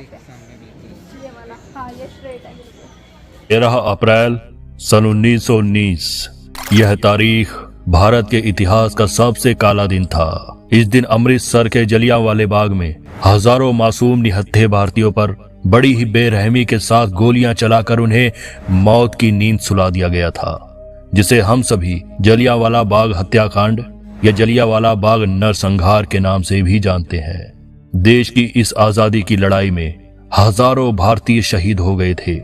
ये वाला, हाँ ये स्ट्रेट है बिल्कुल। 13 अप्रैल सन 1919। यह तारीख भारत के इतिहास का सबसे काला दिन था। इस दिन अमृतसर के जलियांवाले बाग में हजारों मासूम निहत्थे भारतीयों पर बड़ी ही बेरहमी के साथ गोलियां चलाकर उन्हें मौत की नींद सुला दिया गया था, जिसे हम सभी जलियांवाला बाग हत्याकांड या जलियांवाला बाग नरसंहार के नाम से भी जानते हैं। देश की इस आजादी की लड़ाई में हजारों भारतीय शहीद हो गए थे,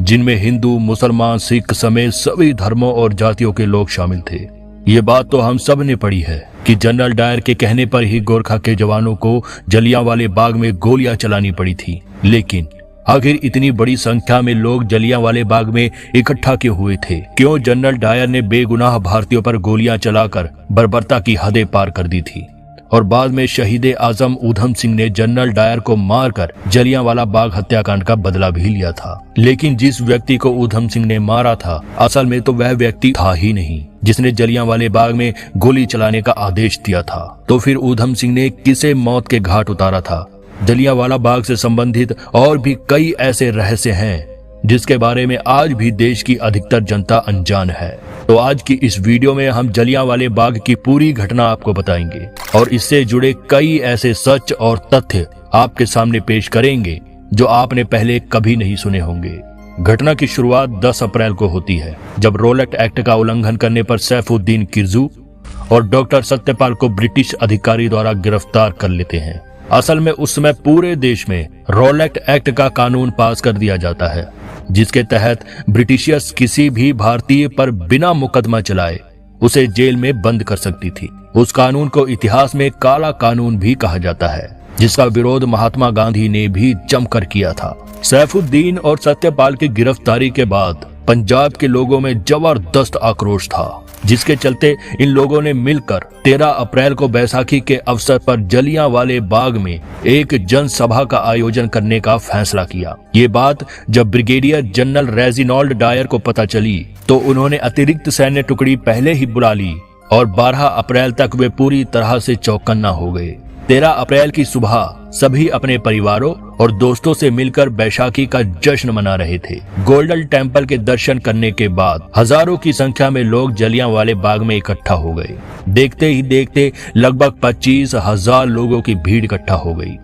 जिनमें हिंदू, मुसलमान, सिख समेत सभी धर्मों और जातियों के लोग शामिल थे। ये बात तो हम सब ने पढ़ी है कि जनरल डायर के कहने पर ही गोरखा के जवानों को जलियांवाले बाग में गोलियां चलानी पड़ी थी। लेकिन आखिर इतनी बड़ी संख्या में लोग जलियांवाले बाग में इकट्ठा क्यों हुए थे? क्यों जनरल डायर ने बेगुनाह भारतीयों पर गोलियां चलाकर बर्बरता की हदें पार कर दी थी? और बाद में शहीद आजम ऊधम सिंह ने जनरल डायर को मारकर जलियांवाला बाग हत्याकांड का बदला भी लिया था। लेकिन जिस व्यक्ति को ऊधम सिंह ने मारा था, असल में तो वह व्यक्ति था ही नहीं जिसने जलियांवाले बाग में गोली चलाने का आदेश दिया था। तो फिर ऊधम सिंह ने किसे मौत के घाट उतारा था? जलियांवाला बाग से संबंधित और भी कई ऐसे रहस्य हैं जिसके बारे में आज भी देश की अधिकतर जनता अनजान है। तो आज की इस वीडियो में हम जलियांवाले बाग की पूरी घटना आपको बताएंगे और इससे जुड़े कई ऐसे सच और तथ्य आपके सामने पेश करेंगे जो आपने पहले कभी नहीं सुने होंगे। घटना की शुरुआत 10 अप्रैल को होती है, जब रोलेट एक्ट का उल्लंघन करने पर सैफुद्दीन किरजू और डॉक्टर सत्यपाल को ब्रिटिश अधिकारी द्वारा गिरफ्तार कर लेते हैं। असल में उस समय पूरे देश में रोलेट एक्ट का कानून पास कर दिया जाता है, जिसके तहत ब्रिटिशियर्स किसी भी भारतीय पर बिना मुकदमा चलाए उसे जेल में बंद कर सकती थी। उस कानून को इतिहास में काला कानून भी कहा जाता है, जिसका विरोध महात्मा गांधी ने भी जमकर किया था। सैफुद्दीन और सत्यपाल की गिरफ्तारी के बाद पंजाब के लोगों में जबरदस्त आक्रोश था, जिसके चलते इन लोगों ने मिलकर 13 अप्रैल को बैसाखी के अवसर पर जलियांवाले बाग में एक जनसभा का आयोजन करने का फैसला किया। ये बात जब ब्रिगेडियर जनरल रेजिनाल्ड डायर को पता चली तो उन्होंने अतिरिक्त सैन्य टुकड़ी पहले ही बुला ली और 12 अप्रैल तक वे पूरी तरह से चौकन्ना हो गए। 13 अप्रैल की सुबह सभी अपने परिवारों और दोस्तों से मिलकर बैसाखी का जश्न मना रहे थे। गोल्डन टेम्पल के दर्शन करने के बाद हजारों की संख्या में लोग जलियांवाले बाग में इकट्ठा हो गए। देखते ही देखते लगभग 25,000 लोगों की भीड़ इकट्ठा हो गई।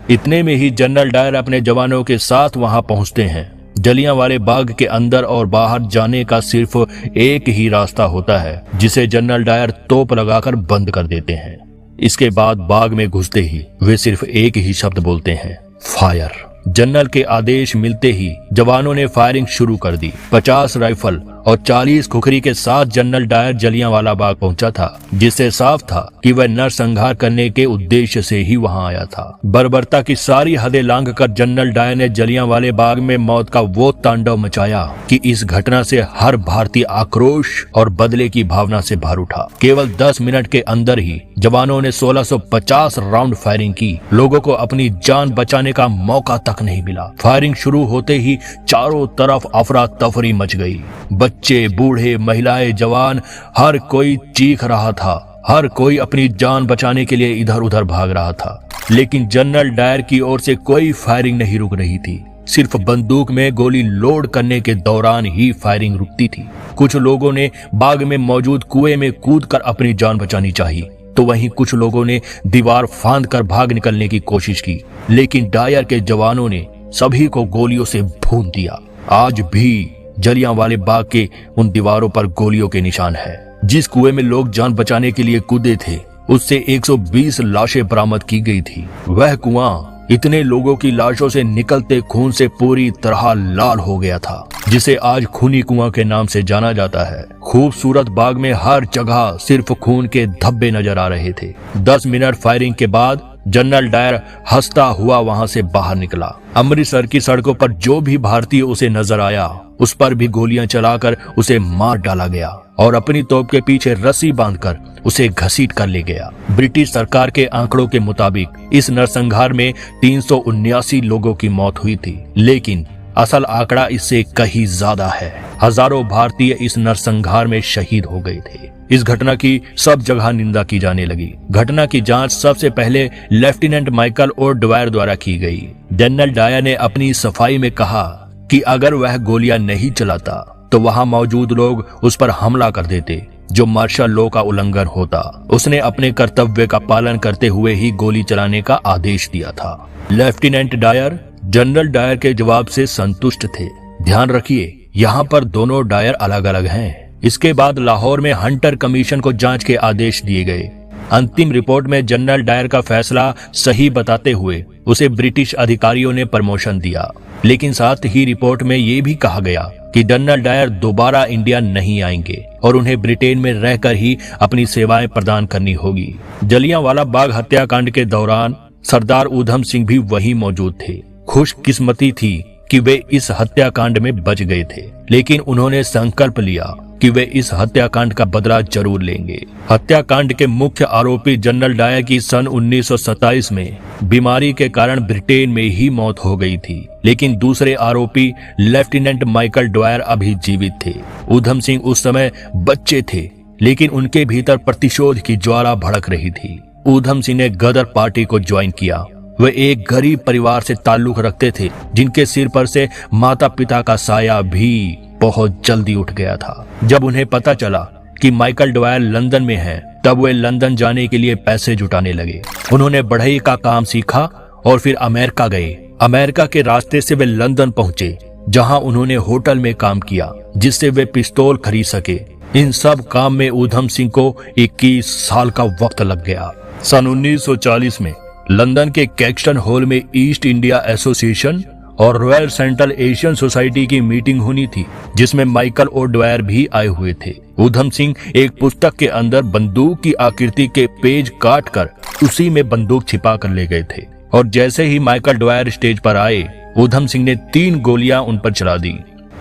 इतने में ही जनरल डायर अपने जवानों के साथ वहां पहुंचते हैं। जलियांवाले बाग के अंदर और बाहर जाने का सिर्फ एक ही रास्ता होता है, जिसे जनरल डायर तोप लगाकर बंद कर देते हैं। इसके बाद बाग में घुसते ही वे सिर्फ एक ही शब्द बोलते हैं, फायर। जनरल के आदेश मिलते ही जवानों ने फायरिंग शुरू कर दी। 50 राइफल और 40 खुखरी के साथ जनरल डायर जलियांवाला बाग पहुंचा था, जिससे साफ था कि वह नरसंहार करने के उद्देश्य से ही वहां आया था। बर्बरता की सारी हदें लांघकर जनरल डायर ने जलियांवाले बाग में मौत का वो तांडव मचाया कि इस घटना से हर भारतीय आक्रोश और बदले की भावना से भर उठा। केवल 10 मिनट के अंदर ही जवानों ने 1650 राउंड फायरिंग की। लोगों को अपनी जान बचाने का मौका तक नहीं मिला। फायरिंग शुरू होते ही चारों तरफ अफरा तफरी मच गई। बच्चे, बूढ़े, महिलाएं, जवान, हर कोई चीख रहा था। हर कोई अपनी जान बचाने के लिए इधर उधर भाग रहा था। लेकिन जनरल डायर की ओर से कोई फायरिंग नहीं रुक रही थी। सिर्फ बंदूक में गोली लोड करने के दौरान ही फायरिंग रुकती थी। कुछ लोगों ने बाग में मौजूद कुएं में कूदकर अपनी जान बचानी चाहिए, तो वहीं कुछ लोगों ने दीवार फांदकर भाग निकलने की कोशिश की। लेकिन डायर के जवानों ने सभी को गोलियों से भून दिया। आज भी जलियांवाले बाग के उन दीवारों पर गोलियों के निशान है। जिस कुएं में लोग जान बचाने के लिए कूदे थे, उससे 120 लाशें बरामद की गई थी। वह कुआं इतने लोगों की लाशों से निकलते खून से पूरी तरह लाल हो गया था, जिसे आज खूनी कुआं के नाम से जाना जाता है। खूबसूरत बाग में हर जगह सिर्फ खून के धब्बे नजर आ रहे थे। 10 मिनट फायरिंग के बाद जनरल डायर हंसता हुआ वहां से बाहर निकला। अमृतसर की सड़कों पर जो भी भारतीय उसे नजर आया, उस पर भी गोलियां चलाकर उसे मार डाला गया और अपनी तोप के पीछे रस्सी बांधकर उसे घसीट कर ले गया। ब्रिटिश सरकार के आंकड़ों के मुताबिक इस नरसंहार में 379 लोगों की मौत हुई थी, लेकिन असल आंकड़ा इससे कहीं ज्यादा है। हजारों भारतीय इस नरसंहार में शहीद हो गए थे। इस घटना की सब जगह निंदा की जाने लगी। घटना की जांच सबसे पहले लेफ्टिनेंट माइकल और डवायर द्वारा की गई। जनरल डायर ने अपनी सफाई में कहा कि अगर वह गोलियां नहीं चलाता तो वहां मौजूद लोग उस पर हमला कर देते, जो मार्शल लॉ का उल्लंघन होता। उसने अपने कर्तव्य का पालन करते हुए ही गोली चलाने का आदेश दिया था। लेफ्टिनेंट डायर जनरल डायर के जवाब से संतुष्ट थे। ध्यान रखिए, यहाँ पर दोनों डायर अलग अलग हैं। इसके बाद लाहौर में हंटर कमीशन को जांच के आदेश दिए गए। अंतिम रिपोर्ट में जनरल डायर का फैसला सही बताते हुए उसे ब्रिटिश अधिकारियों ने प्रमोशन दिया, लेकिन साथ ही रिपोर्ट में ये भी कहा गया कि जनरल डायर दोबारा इंडिया नहीं आएंगे और उन्हें ब्रिटेन में रहकर ही अपनी सेवाएं प्रदान करनी होगी। जलियांवाला बाग हत्याकांड के दौरान सरदार ऊधम सिंह भी वहीं मौजूद थे। खुशकिस्मती थी कि वे इस हत्याकांड में बच गए थे, लेकिन उन्होंने संकल्प लिया कि वे इस हत्याकांड का बदला जरूर लेंगे। हत्याकांड के मुख्य आरोपी जनरल डायर की सन 1927 में बीमारी के कारण ब्रिटेन में ही मौत हो गई थी, लेकिन दूसरे आरोपी लेफ्टिनेंट माइकल डवायर अभी जीवित थे। ऊधम सिंह उस समय बच्चे थे, लेकिन उनके भीतर प्रतिशोध की ज्वाला भड़क रही थी। ऊधम सिंह ने गदर पार्टी को ज्वाइन किया। वे एक गरीब परिवार से ताल्लुक रखते थे, जिनके सिर पर से माता पिता का साया भी बहुत जल्दी उठ गया था। जब उन्हें पता चला कि माइकल डवायर लंदन में है, तब वे लंदन जाने के लिए पैसे जुटाने लगे। उन्होंने बढ़ई का काम सीखा और फिर अमेरिका गए। अमेरिका के रास्ते से वे लंदन पहुंचे, जहां उन्होंने होटल में काम किया, जिससे वे पिस्तौल खरीद सके। इन सब काम में ऊधम सिंह को 21 साल का वक्त लग गया। सन 1940 में लंदन के कैक्सटन हॉल में ईस्ट इंडिया एसोसिएशन और रॉयल सेंट्रल एशियन सोसाइटी की मीटिंग होनी थी, जिसमें माइकल और डवायर भी आए हुए थे। ऊधम सिंह एक पुस्तक के अंदर बंदूक की आकृति के पेज काटकर उसी में बंदूक छिपा कर ले गए थे, और जैसे ही माइकल डवायर स्टेज पर आए, ऊधम सिंह ने 3 गोलियां उन पर चला दी।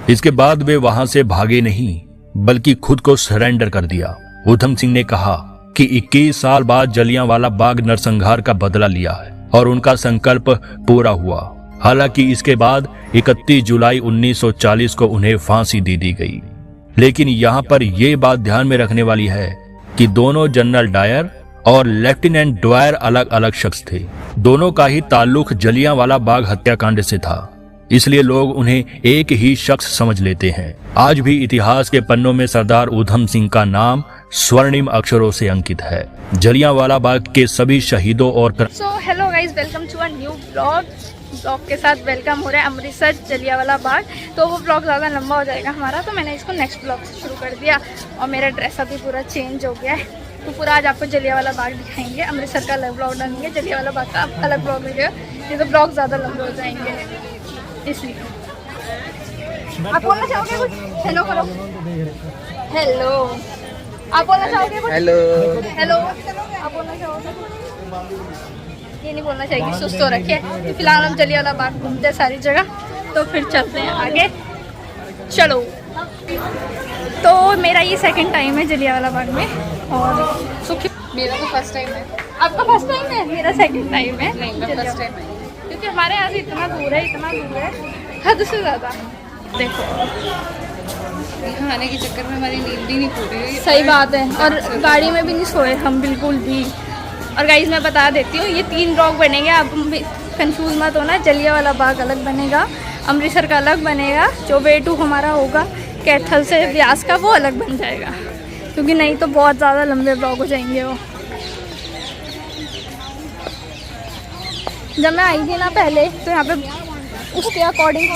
इसके बाद वे वहां से भागे नहीं, बल्कि खुद को सरेंडर कर दिया। ऊधम सिंह ने कहा कि 21 साल बाद जलियांवाला बाग नरसंहार का बदला लिया है और उनका संकल्प पूरा हुआ। हालांकि इसके बाद 31 जुलाई 1940 को उन्हें फांसी दे दी गई। लेकिन यहाँ पर यह बात ध्यान में रखने वाली है कि दोनों जनरल डायर और लेफ्टिनेंट डवायर अलग अलग शख्स थे। दोनों का ही ताल्लुक जलियांवाला बाग हत्याकांड से था, इसलिए लोग उन्हें एक ही शख्स समझ लेते हैं। आज भी इतिहास के पन्नों में सरदार ऊधम सिंह का नाम स्वर्णिम अक्षरों से अंकित है। जलियांवाला बाग के सभी शहीदों और hello guys, welcome to a new blog के साथ वेलकम हो रहा है अमृतसर जलियांवाला बाग। तो वो ब्लॉग ज़्यादा लंबा हो जाएगा हमारा, तो मैंने इसको नेक्स्ट ब्लॉग से शुरू कर दिया। और मेरा ड्रेस अभी पूरा चेंज हो गया है, तो पूरा आज आपको जलियांवाला बाग दिखाएंगे। अमृतसर का अलग ब्लॉग डालेंगे, जलियांवाला बाग का अलग ब्लॉग वीडियो। ये तो ब्लॉग ज़्यादा लंबे हो जाएंगे, इसलिए। आप बोलना चाहोगे कुछ? हेलो करो। हेलो, आप बोलना चाहोगे कुछ? हेलो हेलो, आप बोलना चाहोगे? ये नहीं बोलना चाहिए, सुस्त हो रखी है। तो फिलहाल हम जलियांवाला बाग घूमते हैं सारी जगह, तो फिर चलते हैं आगे। चलो। तो मेरा ये सेकंड टाइम है जलियांवाला बाग में, और सुखी मेरा तो फर्स्ट टाइम है। आपका फर्स्ट टाइम है? मेरा सेकंड टाइम है। नहीं, मेरा फर्स्ट टाइम है, क्योंकि हमारे यहाँ से इतना दूर है, हद से ज़्यादा। देखो, यहाँ आने के चक्कर में हमारी नींद भी नहीं पूरी हुई। सही बात है, और गाड़ी में भी नहीं सोए हम बिल्कुल भी। और गाइस मैं बता देती हूँ, ये 3 ब्लॉग बनेंगे, आप कंफ्यूज मत होना। जलियांवाला बाग अलग बनेगा, अमृतसर का अलग बनेगा, जो वे 2 हमारा होगा कैथल से व्यास का, वो अलग बन जाएगा, क्योंकि नहीं तो बहुत ज़्यादा लंबे ब्लॉग हो जाएंगे वो। जब मैं आई थी ना पहले, तो यहाँ पे उसके अकॉर्डिंग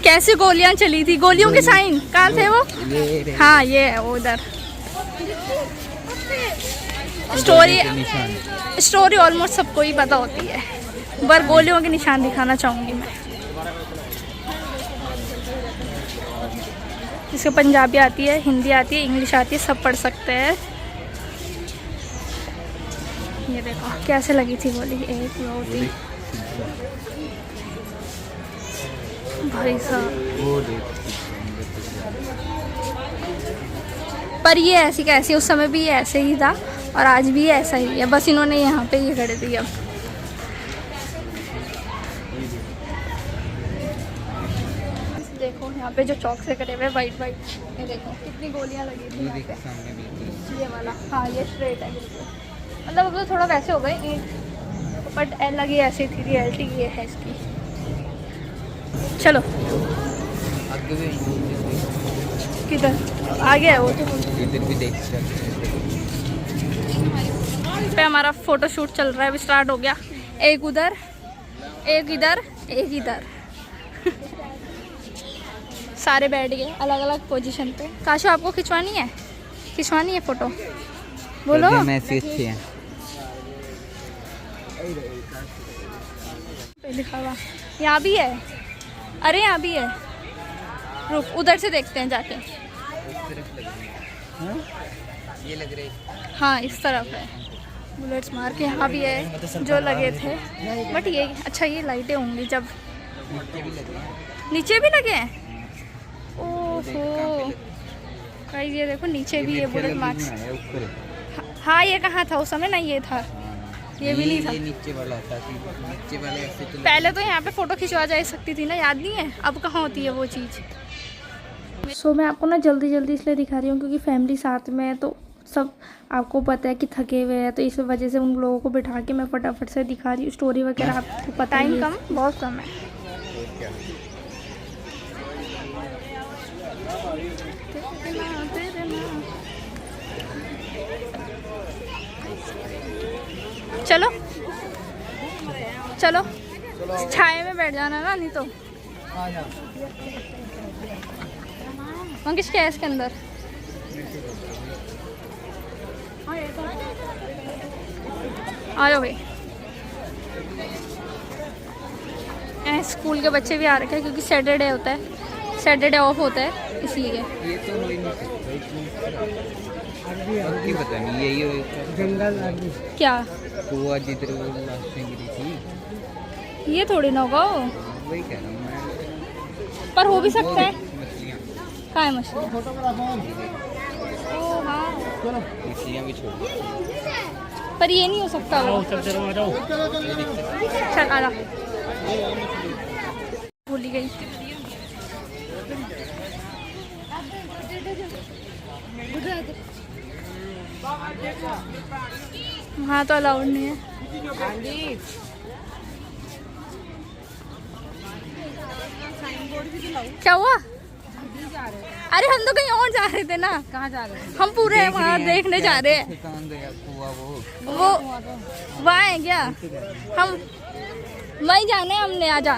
कैसे गोलियां चली थी, गोलियों के साइन कहाँ थे वो? हाँ, ये है वो उधर। स्टोरी ऑलमोस्ट सबको ही पता होती है, पर गोलियों के निशान दिखाना चाहूँगी मैं। जिसको पंजाबी आती है, हिंदी आती है, इंग्लिश आती है, सब पढ़ सकते हैं। ये देखो कैसे लगी थी गोली, 1 2 3 भाई साहब। पर ये ऐसी का ऐसी, उस समय भी ये ऐसे ही था और आज भी ऐसा ही है, बस इन्होंने यहाँ पे ये कर दिया। देखो यहाँ पे जो चौक से करे हुए वाइट वाइट, ये देखो कितनी गोलियाँ लगी थी यहाँ पे। ये वाला, हाँ ये स्ट्रेट है बिल्कुल, मतलब अब तो थोड़ा वैसे हो गए ईंट, बट लगी ऐसी थी, रियलिटी ये है इसकी। चलो किधर आगे है वो, तो इधर भी देख सकते पे हमारा फोटो शूट चल रहा है, अभी स्टार्ट हो गया। एक उधर, एक इधर, एक इधर सारे बैठ गए अलग अलग पोजीशन पे। काशो आपको खिंचवानी है, खिंचवानी है फोटो, बोलो। लिखा हुआ यहाँ भी है, अरे यहाँ भी है, रुक उधर से देखते हैं जाके। ये लग रही, हाँ इस तरफ है, बुलेट्स मार के यहाँ भी है जो लगे थे, बट ये अच्छा ये लाइटें होंगी जब नीचे भी लगे हैं। ओहो गाइस ये देखो नीचे भी ये बुलेट मार्क्स। हाँ ये कहाँ था उस समय, ना ये था, ये भी नहीं था, ये नीचे वाला था, नीचे वाले ऐसे तो पहले तो यहाँ पे फोटो खिंचवा जा सकती थी ना, याद नहीं है अब कहाँ होती है वो चीज़। सो मैं आपको ना जल्दी जल्दी इसलिए दिखा रही हूँ क्योंकि फैमिली साथ में है, तो सब आपको पता है कि थके हुए हैं, तो इस वजह से उन लोगों को बिठा के मैं फटाफट से दिखा रही हूँ। स्टोरी वगैरह आपको पता ही, कम बहुत कम है। चलो चलो छाए में बैठ जाना ना, नहीं तो मंकिश क्या है इसके अंदर। आ जाओ भाई, स्कूल के बच्चे भी आ रखे हैं क्योंकि सैटरडे होता है, सैटरडे ऑफ होता है इसलिए। ये तो हो ही नहीं सकता, पता नहीं यही हो क्या कुआ जिधर वो लाशें गिरी थी, ये थोड़ी ना होगा वो, वही कह रहा हूँ मैं। पर हो भी सकता है। मछलियाँ, कहाँ है मछली? ओ हाँ मछलियाँ भी छोड़, पर ये नहीं हो सकता वो। चल आ जा, भूली गई। वहाँ तो अलाउड नहीं है। क्या हुआ? अरे हम तो कहीं और जा रहे थे ना। कहाँ जा रहे हैं? हम पूरे वहाँ देखने जा रहे हैं। कहाँ गया कुआ वो वहाँ है क्या? हम वहीं जाना है हमने, आ जा।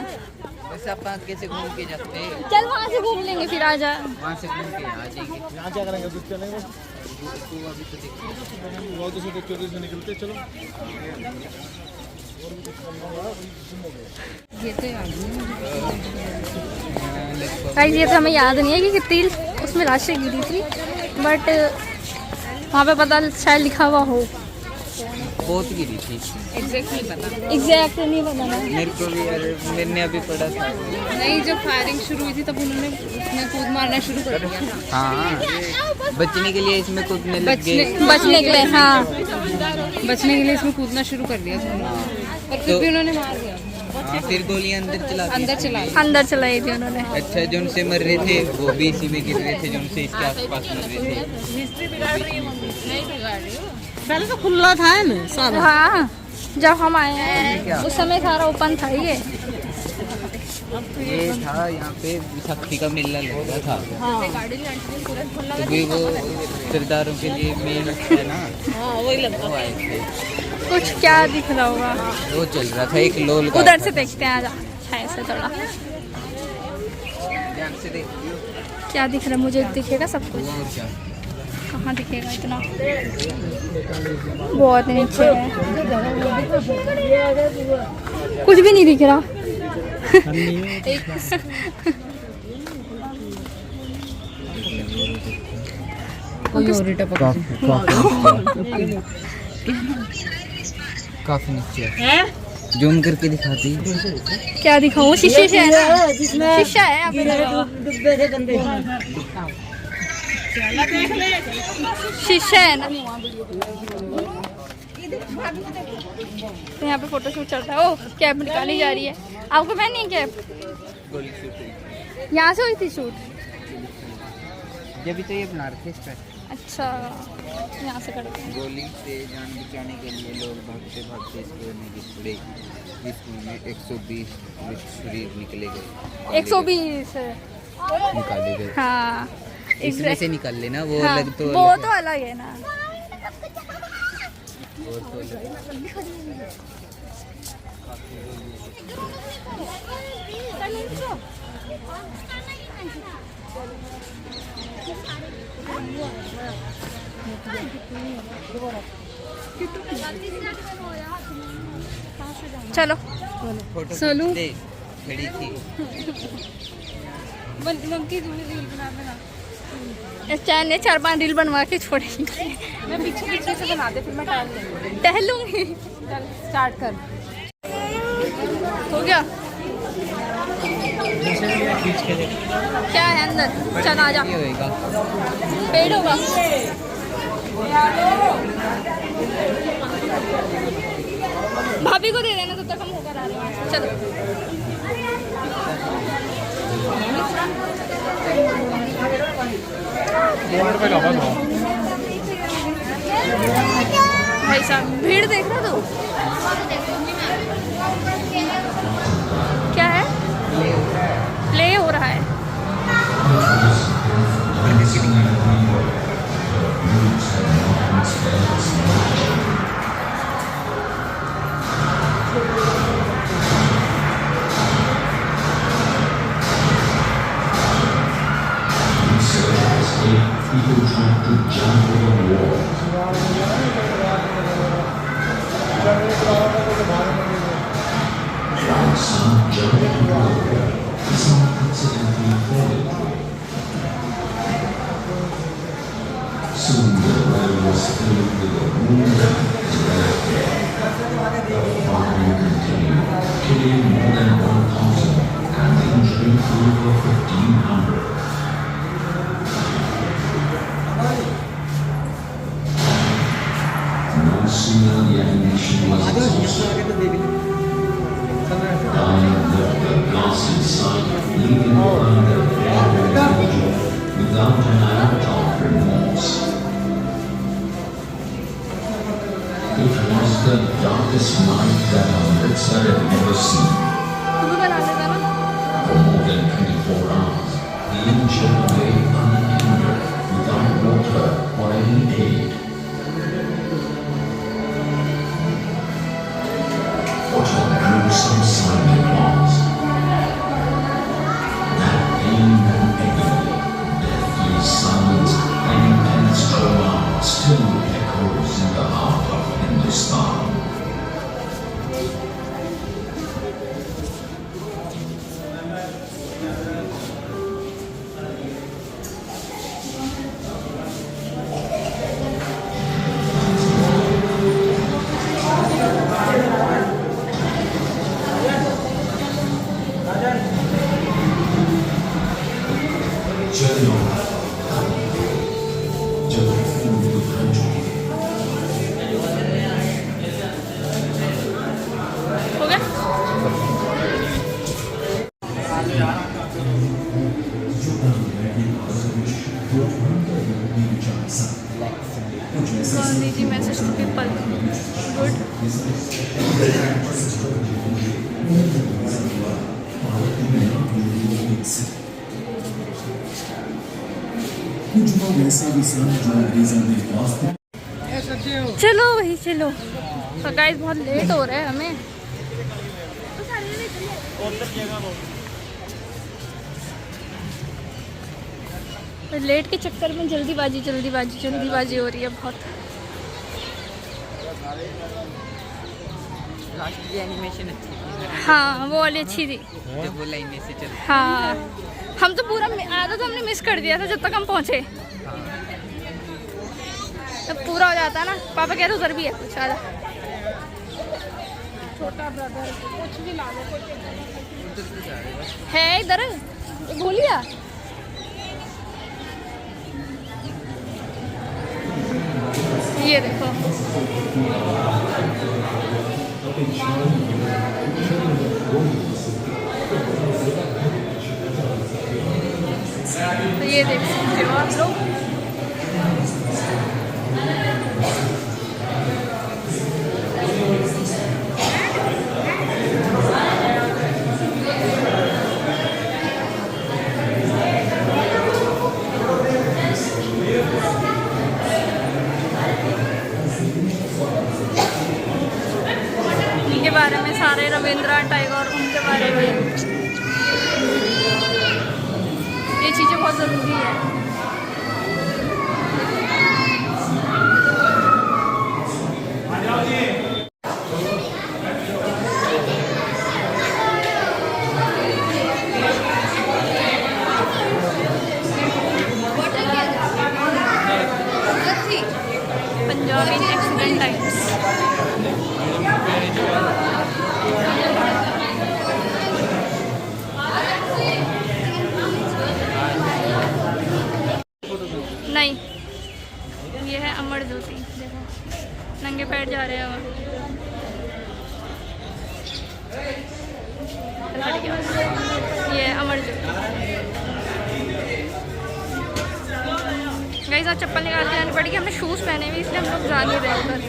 वैसे आप कैसे घूम के जाते हैं? चल वहाँ से घूम लेंगे फिर, आ जा। वहाँ से घूम के आ जाएंगे। यहाँ क्या करेंगे? कुछ चलेंगे। कुआ भी तो देखिए। वो तो से देखते हो निकलते चलो। ये तो याद गाइस ये तो हमें याद नहीं है कि कितनी उसमें लाशें गिरी थी, बट वहाँ पे पता शायद लिखा हुआ हो। बहुत गिरी थी, एग्जैक्ट नहीं पता। एग्जैक्ट नहीं पता ना मेरे को भी यार, मैंने अभी पढ़ा था। नहीं, जब फायरिंग शुरू हुई थी तब उन्होंने उसमें कूद मारना शुरू कर दिया था। हाँ, बचने के लिए इसमें कूदने लग गए। बचने के लिए, हाँ बचने के लिए इसमें कूदना शुरू कर दिया था, पर फिर भी उन्होंने मार दिया। हाँ, फिर गोलियां अंदर चला दी। अंदर चलाई थी उन्होंने। अच्छा, जो उनसे मर रहे थे वो भी इसी में गिर रहे थे, जो उनसे इसके आसपास मर रहे थे। पहले तो खुला था ना सारा। हाँ जब हम आए हैं उस समय सारा ओपन था ये था यहाँ पे विसाखी का मेला लग रहा था। क्योंकि वो किरदारों के लिए मेन है ना, वही लगता वो आए थे। कुछ क्या दिख रहा होगा, वो चल रहा था एक लोल का। उधर से देखते हैं, आजा ऐसे थोड़ा ध्यान से देखियो क्या दिख रहा है। मुझे दिखेगा सब कुछ, और क्या। कहाँ दिखेगा इतना, बहुत नीचे है, कुछ भी नहीं दिख रहा। काफी नीचे है, जूम करके दिखाती। क्या दिखाऊं? शीशे से है ना, शीशा है यहाँ पे। शीशा है ना, तो यहाँ पे फोटो शूट चल रहा है। ओ कैप निकाली जा रही है। आपको पहनी है कैप? यहाँ से हुई थी शूट? जब तो ये बना रखे इस पर अच्छा, यहाँ से करते हैं। गोली से जान बचाने के लिए लोग भागते भागते स्कूल में गिर पड़े। स्कूल में 120 शरीर निकले गए। 120 निकाले गए। हाँ, इसमें से निकाल लेना, वो हाँ, अलग तो वो अलग तो अलग है ना। और तो अलग। चलो फोटो चलो। खींचते खड़ी थी। रील बना बना इस चैन ने 4-5 रील बनवा के छोड़ेंगे। मैं पीछे पीछे से बना दे, फिर मैं टाइम लूँगी। टहलूंगी। चल स्टार्ट कर। हो गया? क्या है अंदर? चल आ जा। ये होएगा। पेड़ होगा। भाभी को दे देना, तब तक हम होकर आ रहे हैं। चलो भाई साहब, भीड़ देख रहा तू? क्या है? प्ले हो रहा है। Without an iota of remorse. It was the darkest night that Amritsar had ever seen. तू भी बना लेगा ना? For more than 24 hours, the injured lay uninjured, without water or any aid. What a gruesome sight it was. That pain and agony, deathly silence and intense trauma still echoes in the heart of Hindustan. हो गया? Gandhi ji message to people. Good. चलो वही चलो। तो guys बहुत late हो रहा है हमें। तो लेट के चक्कर में जल्दीबाजी हो रही है बहुत। लास्ट की एनिमेशन अच्छी थी। हाँ वो वाली अच्छी थी। जब वो लाइन में से चल। हाँ हम तो पूरा आधा तो हमने मिस कर दिया था जब तक हम पहुँचे। तब पूरा हो जाता ना। पापा कह रहे उधर भी है कुछ। आधा छोटा ब्रदर कुछ भी ला है इधर। भूल गया ये देखो, तो ये देख सकते हो आप लोग। इनके बारे में सारे रविंद्रनाथ टैगोर उनके बारे में ये चीज़ें बहुत ज़रूरी है। Punjabi accident times. नहीं, ये है अमर ज्योति। देखो नंगे पैर जा रहे हैं और ये है अमर ज्योति। गाइस आज चप्पल निकाल के जानी पड़ेगी, हमने शूज़ पहने हुए इसलिए हम लोग जा नहीं रहे उधर।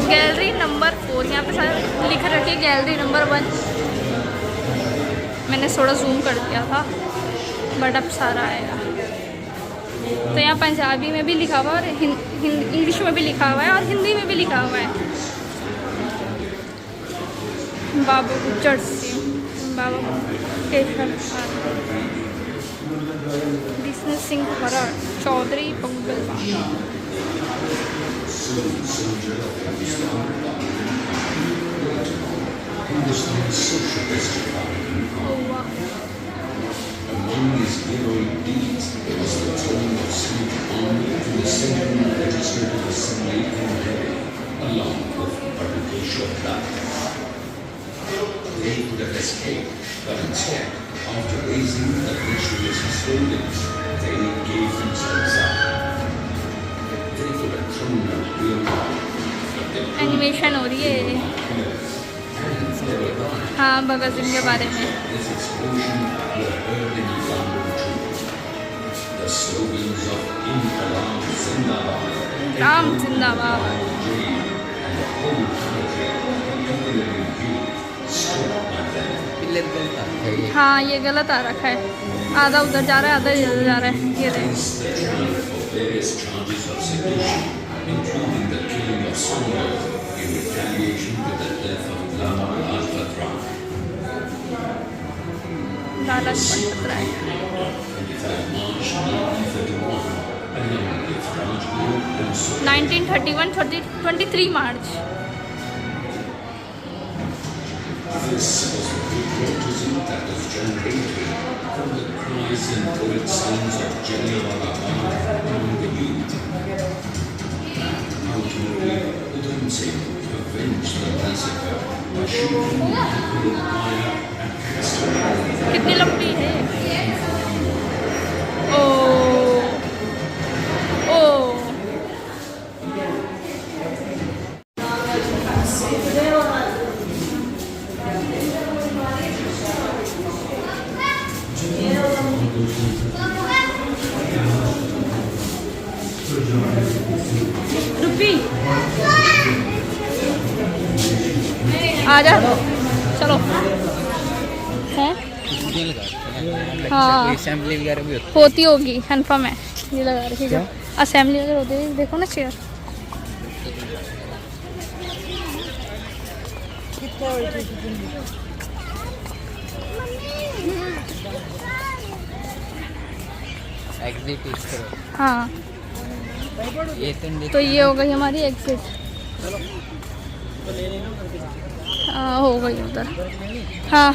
गैलरी नंबर 4 यहाँ पे शायद लिख रखी है गैलरी नंबर 1। मैंने थोड़ा जूम कर दिया था बट अब सारा आएगा। तो यहाँ पंजाबी में भी लिखा हुआ है और इंग्लिश में भी लिखा हुआ है और हिंदी में भी लिखा हुआ है। बाबू गुज्जर सिंह, बाबा केशव बिजनेस सिंह खरा, Chaudhary पंगल। Among his heroic deeds, there was the turning of Sikh army to the Central Legislative Assembly in Delhi, along with Bharateshwar Dutt. They could have escaped, but instead, after raising the nationalist holdings, they gave themselves up. They could have thrown out real power, but they animation हो रही है। हाँ, भगत सिंह के बारे में। This explosion were heard in London too. The slogans of Inqilab Zindabad, Ram जिंदाबाद। and the whole country, particularly youth, stood by them. पिल्ले तो गलत है ये। हाँ ये गलत आ रखा है, आधा उधर जा रहा है आधा इधर जा रहा है। ये देख Hence the trial for various charges of sedition, including the killing of Sundar in retaliation to the death of Lama Lajpat Rai. Lala Lajpat Rai. 23 March 1931, along with Rajguru and Sukhdev. 1931 23 March. This was the patriotism that was generated from the cries and poet songs of Jallianwala Bagh among the youth. Ultimately, Udham Singh avenged the massacre by shooting people in fire and casting them. कितनी लंबी है? ओ ओ रुपी आ जा, चलो। हैं? ये लगा हाँ। Assembly वगैरह भी होती होगी, कन्फर्म है। ये लगा रखी जो असेंबली वगैरह होती है, देखो ना चेयर। एग्जिट इस तरह। हाँ ये तो ये हो गई हमारी एग्जिट। हाँ हो गई उधर। हाँ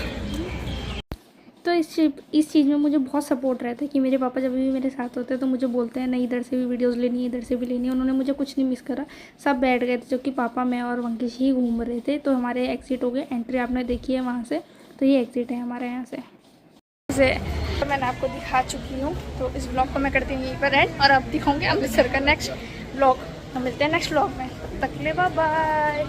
तो इस चीज़ में मुझे बहुत सपोर्ट रहता है कि मेरे पापा जब भी मेरे साथ होते हैं तो मुझे बोलते हैं नहीं इधर से भी वीडियोस लेनी है, इधर से भी लेनी है। उन्होंने मुझे कुछ नहीं मिस करा, सब बैठ गए थे, जो कि पापा मैं और वंकिश ही घूम रहे थे। तो हमारे एग्जिट हो गए, एंट्री आपने देखी है वहाँ से, तो ये एग्जिट है हमारे यहाँ से। तो मैंने आपको दिखा चुकी हूँ, तो इस ब्लॉग को मैं करती हूँ यहीं पर एंड, और अब दिखाऊँगी अमृतसर का नेक्स्ट ब्लॉग। हम मिलते हैं नेक्स्ट व्लॉग में, तब तक के लिए बाय बाय।